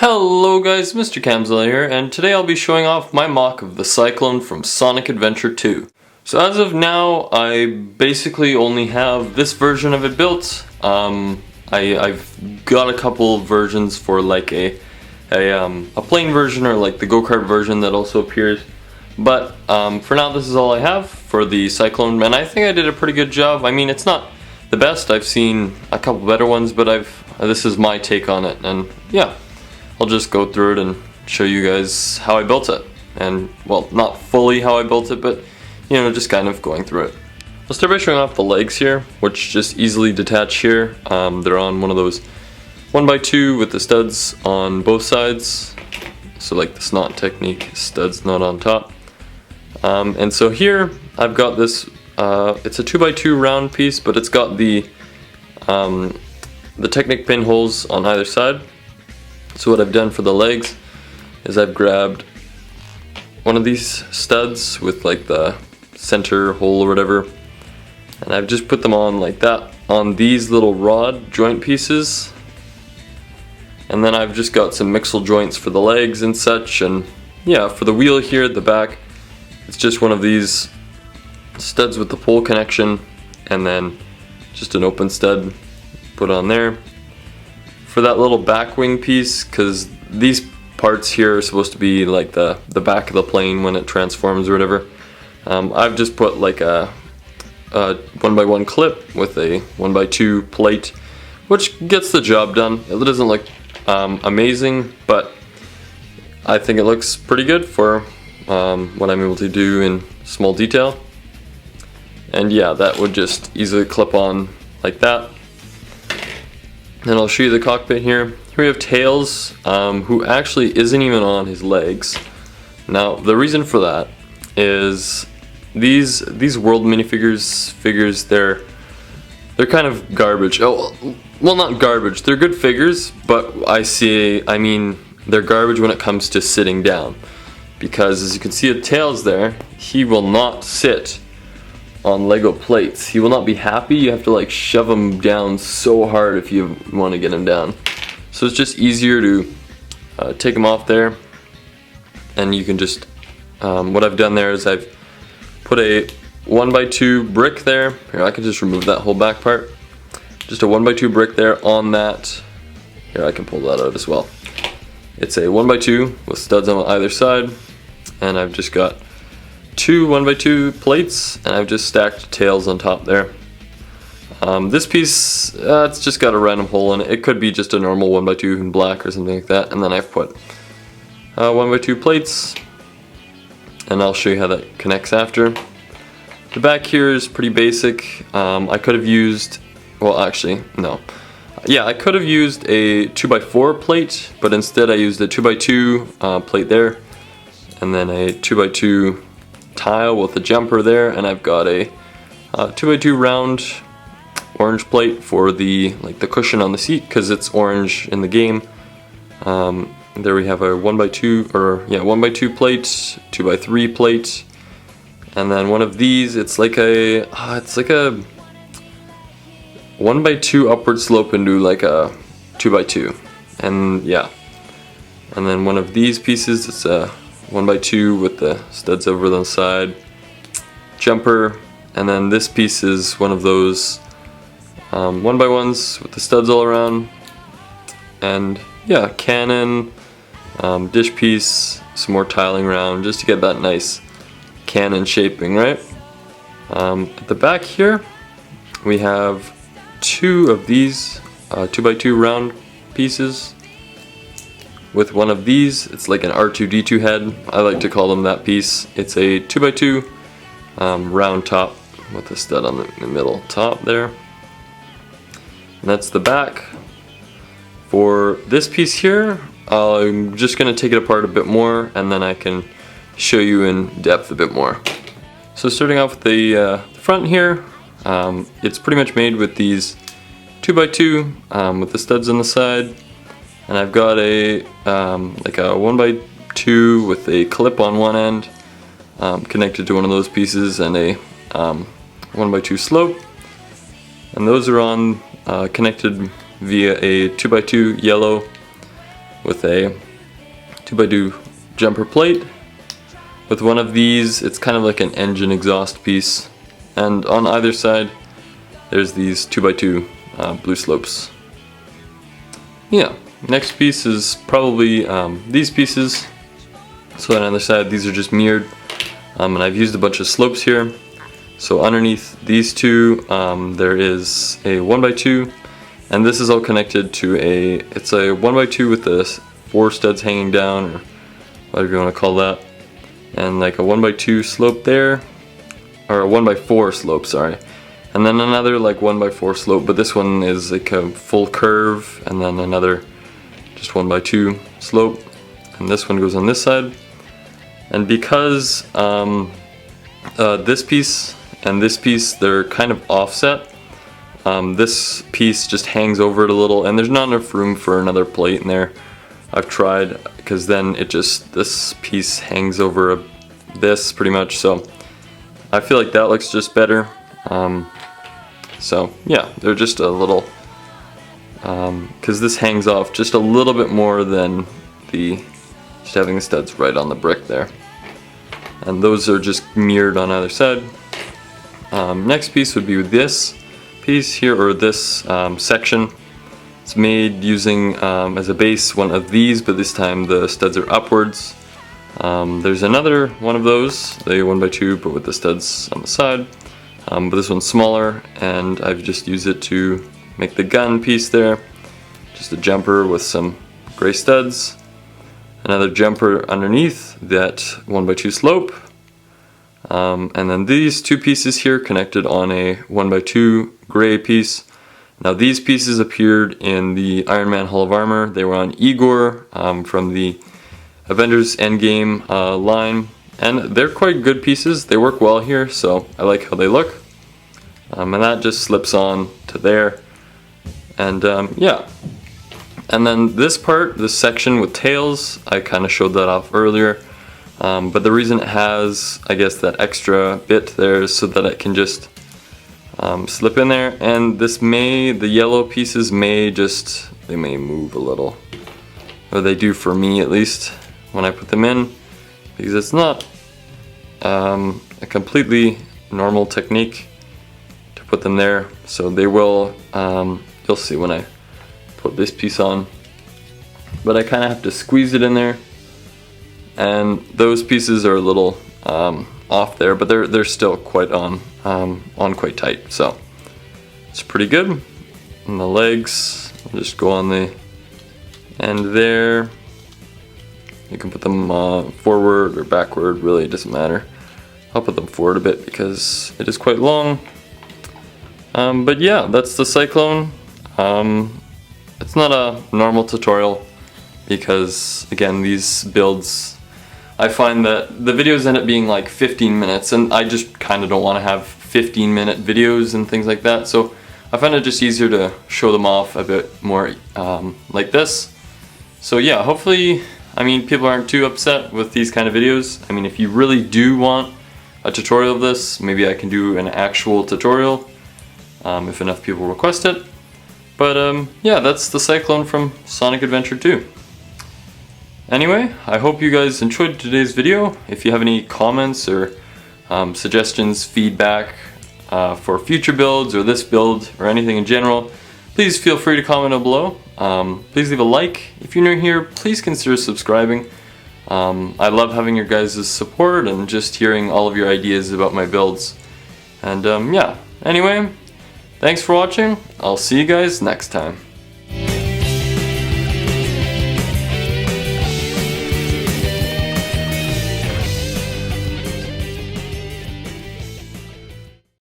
Hello guys, Mr. Camzilla here, and today I'll be showing off my mock of the Cyclone from Sonic Adventure 2. So as of now, I basically only have this version of it built. I've got a couple versions for like a plain version or like the go-kart version that also appears. But for now, this is all I have for the Cyclone, and I think I did a pretty good job. I mean, it's not the best. I've seen a couple better ones, but this is my take on it, and yeah. I'll just go through it and show you guys how I built it. And, well, not fully how I built it, but, you know, just kind of going through it. I'll start by showing off the legs here, which just easily detach here. They're on one of those 1x2 with the studs on both sides. So like the snot technique, studs not on top. And so here, I've got this, it's a 2x2 round piece, but it's got the Technic pinholes on either side. So what I've done for the legs is I've grabbed one of these studs with like the center hole or whatever, and I've just put them on like that on these little rod joint pieces, and then I've just got some mixel joints for the legs and such. And yeah, for the wheel here at the back, it's just one of these studs with the pole connection, and then just an open stud put on there. For that little back wing piece, because these parts here are supposed to be like the back of the plane when it transforms or whatever, I've just put like a 1x1 clip with a 1x2 plate, which gets the job done. It doesn't look amazing, but I think it looks pretty good for what I'm able to do in small detail. And yeah, that would just easily clip on like that. And I'll show you the cockpit here. Here we have Tails, who actually isn't even on his legs. Now, the reason for that is these world minifigures, they're kind of garbage. Oh, well, not garbage. They're good figures, but I mean, they're garbage when it comes to sitting down. Because as you can see at Tails there, he will not sit on Lego plates. He will not be happy. You have to like shove him down so hard if you want to get him down. So it's just easier to take him off there, and you can just what I've done there is I've put a 1x2 brick there. Here, I can just remove that whole back part. Just a 1x2 brick there on that. Here, I can pull that out as well. It's a 1x2 with studs on either side, and I've just got two 1x2 plates, and I've just stacked Tails on top there. This piece, it's just got a random hole in it. It could be just a normal 1x2 in black or something like that, and then I've put 1x2 plates, and I'll show you how that connects after. The back here is pretty basic. I could have used, well actually, no. Yeah, I could have used a 2x4 plate, but instead I used a 2x2 plate there, and then a 2x2 tile with a jumper there, and I've got a 2x2 round orange plate for the cushion on the seat, because it's orange in the game. There we have a 1x2 1x2 plate, 2x3 plate, and then one of these. It's like a 1x2 upward slope into like a 2x2, and yeah, and then one of these pieces. It's a 1x2 with the studs over the side, jumper, and then this piece is one of those 1x1s with the studs all around, and yeah, cannon, dish piece, some more tiling around just to get that nice cannon shaping, right? At the back here we have two of these 2x2 round pieces with one of these. It's like an R2-D2 head. I like to call them that piece. It's a 2x2 round top with a stud on the middle top there. And that's the back. For this piece here, I'm just going to take it apart a bit more, and then I can show you in depth a bit more. So starting off with the front here, it's pretty much made with these 2x2 with the studs on the side. And I've got a like a 1x2 with a clip on one end connected to one of those pieces, and a 1x2 slope. And those are on connected via a 2x2 yellow with a 2x2 jumper plate. With one of these, it's kind of like an engine exhaust piece, and on either side there's these 2x2 blue slopes. Yeah, next piece is probably these pieces. So on the other side, these are just mirrored, and I've used a bunch of slopes here. So underneath these two, there is a 1x2, and this is all connected to it's a 1x2 with the 4 studs hanging down, or whatever you want to call that, and like a 1x2 slope there, or a 1x4 slope, sorry, and then another like 1x4 slope, but this one is like a full curve, and then another just 1x2 slope, and this one goes on this side. And because this piece and this piece, they're kind of offset, this piece just hangs over it a little, and there's not enough room for another plate in there. I've tried, because then this piece hangs over this pretty much, so I feel like that looks just better. So yeah, they're just a little, because this hangs off just a little bit more than just having the studs right on the brick there. And those are just mirrored on either side. Next piece would be this piece here, or this section. It's made using as a base one of these, but this time the studs are upwards. There's another one of those, the 1x2, but with the studs on the side. But this one's smaller, and I've just used it to make the gun piece there. Just a jumper with some gray studs. Another jumper underneath that 1x2 slope. And then these two pieces here connected on a 1x2 gray piece. Now these pieces appeared in the Iron Man Hall of Armor. They were on Igor from the Avengers Endgame line, and they're quite good pieces. They work well here, so I like how they look. And that just slips on to there. And yeah. And then this part, this section with tails, I kind of showed that off earlier. But the reason it has, I guess, that extra bit there is so that it can just slip in there. And the yellow pieces may move a little. Or they do for me, at least, when I put them in. Because it's not a completely normal technique to put them there. So they will, you'll see when I put this piece on. But I kind of have to squeeze it in there. And those pieces are a little off there, but they're still quite on quite tight, so it's pretty good. And the legs, I'll just go on the end there. You can put them forward or backward, really it doesn't matter. I'll put them forward a bit because it is quite long. But yeah, that's the Cyclone. It's not a normal tutorial because, again, these builds, I find that the videos end up being like 15 minutes, and I just kind of don't want to have 15-minute videos and things like that, so I find it just easier to show them off a bit more like this. So yeah, hopefully, I mean, people aren't too upset with these kind of videos. I mean, if you really do want a tutorial of this, maybe I can do an actual tutorial if enough people request it. But yeah, that's the Cyclone from Sonic Adventure 2. Anyway, I hope you guys enjoyed today's video. If you have any comments or suggestions, feedback for future builds or this build or anything in general, please feel free to comment down below. Please leave a like. If you're new here, please consider subscribing. I love having your guys' support and just hearing all of your ideas about my builds. And yeah, anyway, thanks for watching. I'll see you guys next time.